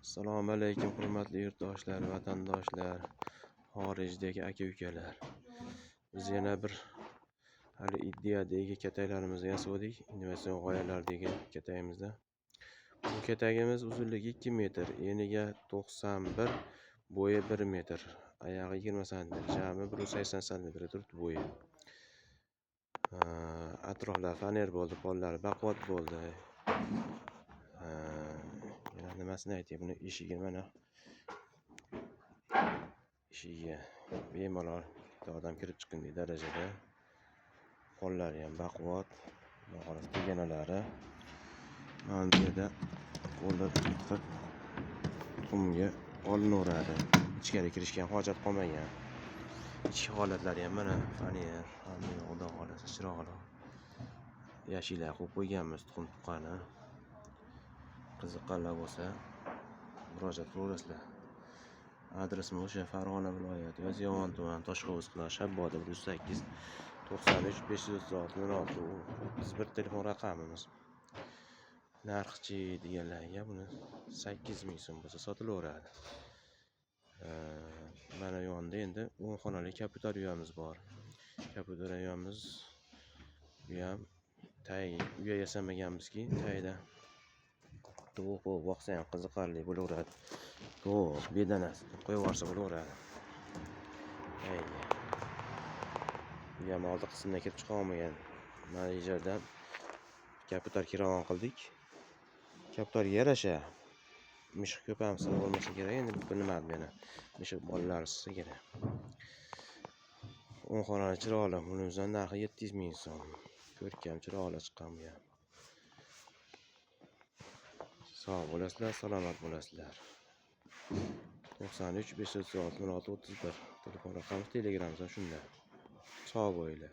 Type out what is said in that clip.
Assalomu alaykum hurmatli yurtdoshlar, vatandoshlar, xorijdagi aka-ukalar. Biz yana bir hali iddiadagi kataylarimizni yasadik, innovatsion g'oyalar degan katayimizda. Bu katagimiz uzunligi 2 metr, eniga 91, bo'yi 1 metr, oyog'i 20 sm, jami 180 sm turibdi bo'yi. Atroflar faner bo'ldi, pollari baquvvat bo'ldi. Nimasini aytay, buni eshigi mana. Eshigi bemalol bitta odam kirib chiqqanday darajada. Pollari ham baquvvat. Xolos teganalari. Mana bu yerda qo'llar tiqib qumga olinaveradi. Ichkari kirishga ham hojat qolmagan. Ichki holatlari ham mana faner, xudo xolasa chiroqlar. Yashillar qo'yib qo'yganmiz, tuxum tuqqani. Qiziqqanlar bo'lsa murojaat qilaverasizlar. Adresimiz o'sha Farg'ona viloyati, Yozyovon tumani, Toshqo'rg'on qishlog'i, Shabboda 108 93 536 06 31 telefon raqamimiz. Narxchi deganlarga buni 8000 so'm bo'lsa sotilaveradi. Mana yonda endi 10 xonali kapitar uyamiz bor. Kapitar uyamiz bu ham tay uya yasamaganmizki, tayda to'q boqsa ham qiziqarli bo'laveradi. To'q bedanasi qo'yib yuborsa bo'laveradi. Bu ham oldi qismdan kirib chiqa olmagan. Mana bu yerdan kapitar kiravon qildik. Kapitarga yarasha mishiq ko'pamsa bo'lmasa kerak, endi bilmadim yana. Mishiq bolalar sig'sa kerak. 10 xonali chiroqli, bunimizdan narxi 700 ming so'm. Ko'rkam chiroqli chiqqan bu ham. Sog' bo'lasizlar, salomat bo'lasizlar. 93 536 06 31 telefon raqamimiz, telegramimiz ham shunda. Sog' bo'linglar.